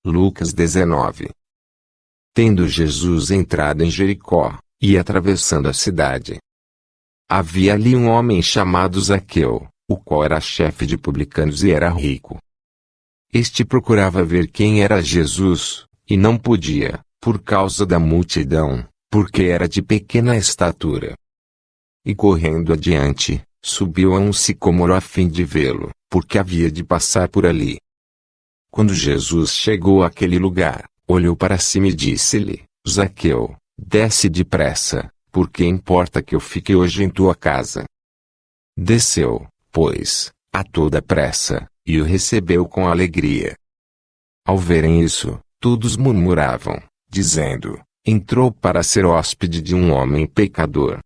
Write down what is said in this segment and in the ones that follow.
Lucas 19. Tendo Jesus entrado em Jericó, e atravessando a cidade, havia ali um homem chamado Zaqueu, o qual era chefe de publicanos e era rico. Este procurava ver quem era Jesus, e não podia, por causa da multidão, porque era de pequena estatura. E correndo adiante, subiu a um sicômoro a fim de vê-lo, porque havia de passar por ali. Quando Jesus chegou àquele lugar, olhou para cima e disse-lhe: Zaqueu, desce depressa, porque importa que eu fique hoje em tua casa. Desceu, pois, a toda pressa, e o recebeu com alegria. Ao verem isso, todos murmuravam, dizendo: entrou para ser hóspede de um homem pecador.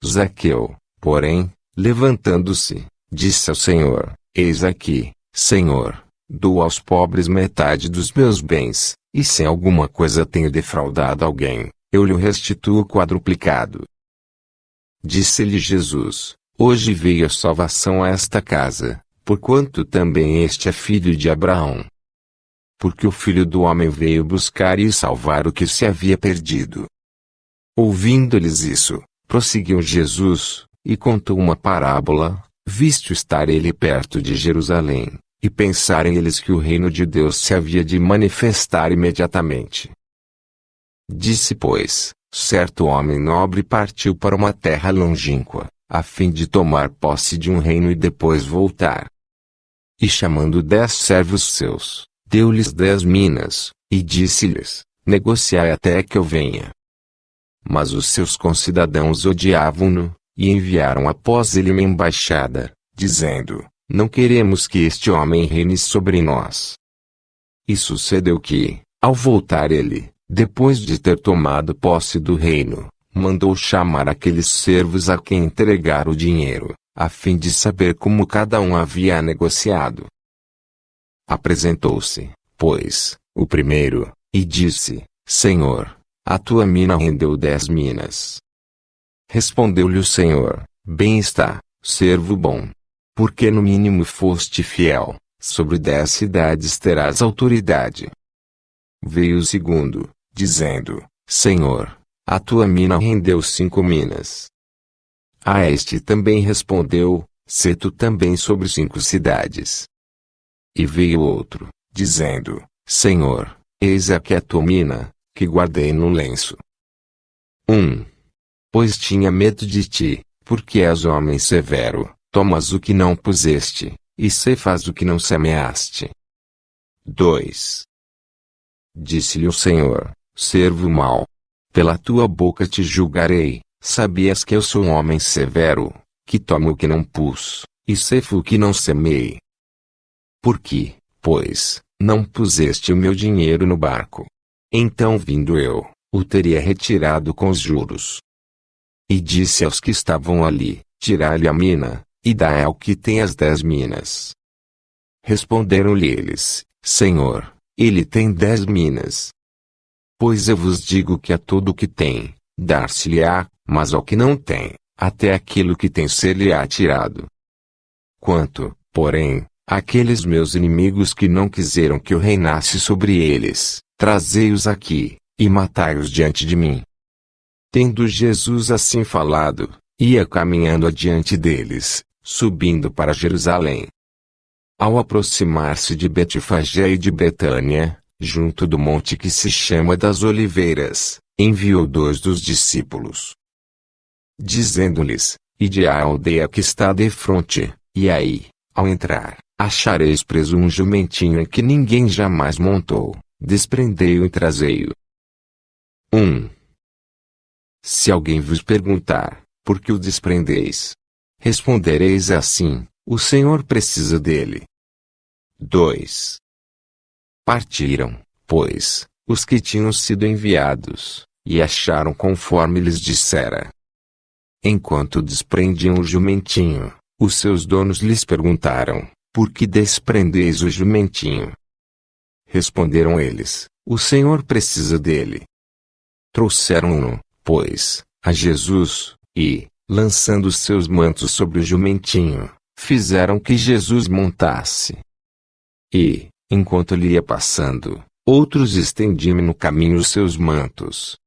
Zaqueu, porém, levantando-se, disse ao Senhor: eis aqui, Senhor, dou aos pobres metade dos meus bens, e se em alguma coisa tenho defraudado alguém, eu lhe restituo quadruplicado. Disse-lhe Jesus: hoje veio a salvação a esta casa, porquanto também este é filho de Abraão. Porque o Filho do Homem veio buscar e salvar o que se havia perdido. Ouvindo-lhes isso, prosseguiu Jesus, e contou uma parábola, visto estar ele perto de Jerusalém, e pensarem eles que o reino de Deus se havia de manifestar imediatamente. Disse, pois, certo homem nobre partiu para uma terra longínqua, a fim de tomar posse de um reino e depois voltar. E chamando 10 servos seus, deu-lhes 10 minas, e disse-lhes: negociai até que eu venha. Mas os seus concidadãos odiavam-no, e enviaram após ele uma embaixada, dizendo: não queremos que este homem reine sobre nós. E sucedeu que, ao voltar ele, depois de ter tomado posse do reino, mandou chamar aqueles servos a quem entregar o dinheiro, a fim de saber como cada um havia negociado. Apresentou-se, pois, o primeiro, e disse: Senhor, a tua mina rendeu 10 minas. Respondeu-lhe o Senhor: bem está, servo bom. Porque no mínimo foste fiel, sobre 10 cidades terás autoridade. Veio o segundo, dizendo: Senhor, a tua mina rendeu 5 minas. A este também respondeu: sê tu também sobre 5 cidades. E veio outro, dizendo: Senhor, eis aqui a tua mina, que guardei no lenço. Pois tinha medo de ti, porque és homem severo, tomas o que não puseste, e ceifas o que não semeaste. 2. Disse-lhe o Senhor: servo mau, pela tua boca te julgarei, sabias que eu sou um homem severo, que tomo o que não pus, e ceifo o que não semeei. Por que, pois, não puseste o meu dinheiro no barco? Então vindo eu, o teria retirado com os juros. E disse aos que estavam ali: tirai-lhe a mina, e dai ao que tem as 10 minas. Responderam-lhe eles: Senhor, ele tem 10 minas. Pois eu vos digo que a todo o que tem, dar-se-lhe-á, mas ao que não tem, até aquilo que tem ser-lhe-á tirado. Quanto, porém, àqueles meus inimigos que não quiseram que eu reinasse sobre eles, trazei-os aqui, e matai-os diante de mim. Tendo Jesus assim falado, ia caminhando adiante deles, subindo para Jerusalém. Ao aproximar-se de Betfagé e de Betânia, junto do monte que se chama das Oliveiras, enviou 2 dos discípulos, dizendo-lhes: ide à aldeia que está defronte, e aí, ao entrar, achareis preso um jumentinho em que ninguém jamais montou, desprendei-o e trazei-o. Se alguém vos perguntar: por que o desprendeis? Respondereis assim: o Senhor precisa dele. 2. Partiram, pois, os que tinham sido enviados, e acharam conforme lhes dissera. Enquanto desprendiam o jumentinho, os seus donos lhes perguntaram: por que desprendeis o jumentinho? Responderam eles: o Senhor precisa dele. Trouxeram-no, pois, a Jesus, e, lançando os seus mantos sobre o jumentinho, fizeram que Jesus montasse. E, Enquanto ele ia passando, outros estendiam no caminho os seus mantos.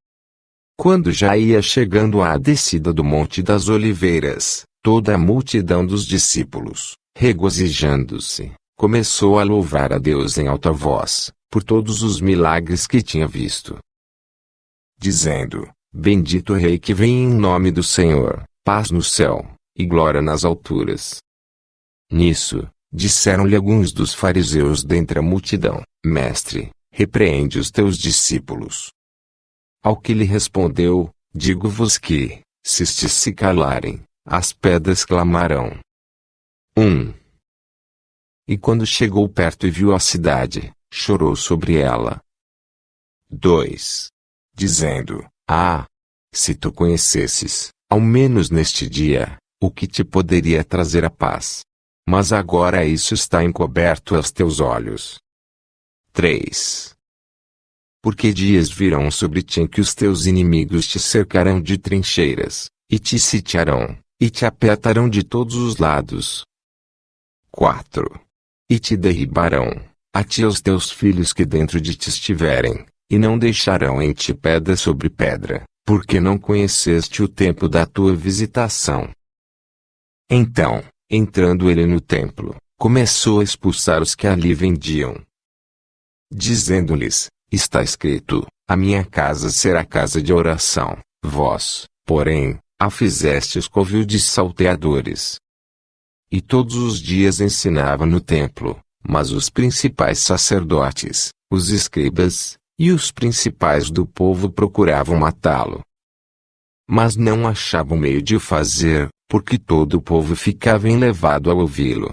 Quando já ia chegando à descida do Monte das Oliveiras, toda a multidão dos discípulos, regozijando-se, começou a louvar a Deus em alta voz, por todos os milagres que tinha visto, dizendo: Bendito o Rei que vem em nome do Senhor, paz no céu, e glória nas alturas. Nisso, disseram-lhe alguns dos fariseus dentre a multidão: Mestre, repreende os teus discípulos. Ao que lhe respondeu: Digo-vos que, se estes se calarem, as pedras clamarão. 1. E quando chegou perto e viu a cidade, chorou sobre ela. 2. Dizendo: Ah, se tu conhecesses, ao menos neste dia, o que te poderia trazer a paz. Mas agora isso está encoberto aos teus olhos. 3. Porque dias virão sobre ti em que os teus inimigos te cercarão de trincheiras, e te sitiarão, e te apertarão de todos os lados. 4. E te derribarão, a ti e aos teus filhos que dentro de ti estiverem, e não deixarão em ti pedra sobre pedra, porque não conheceste o tempo da tua visitação. Então, entrando ele no templo, começou a expulsar os que ali vendiam, dizendo-lhes: Está escrito, a minha casa será casa de oração, vós, porém, a fizestes covil de salteadores. E todos os dias ensinava no templo, mas os principais sacerdotes, os escribas, e os principais do povo procuravam matá-lo. Mas não achavam meio de o fazer, porque todo o povo ficava enlevado a ouvi-lo.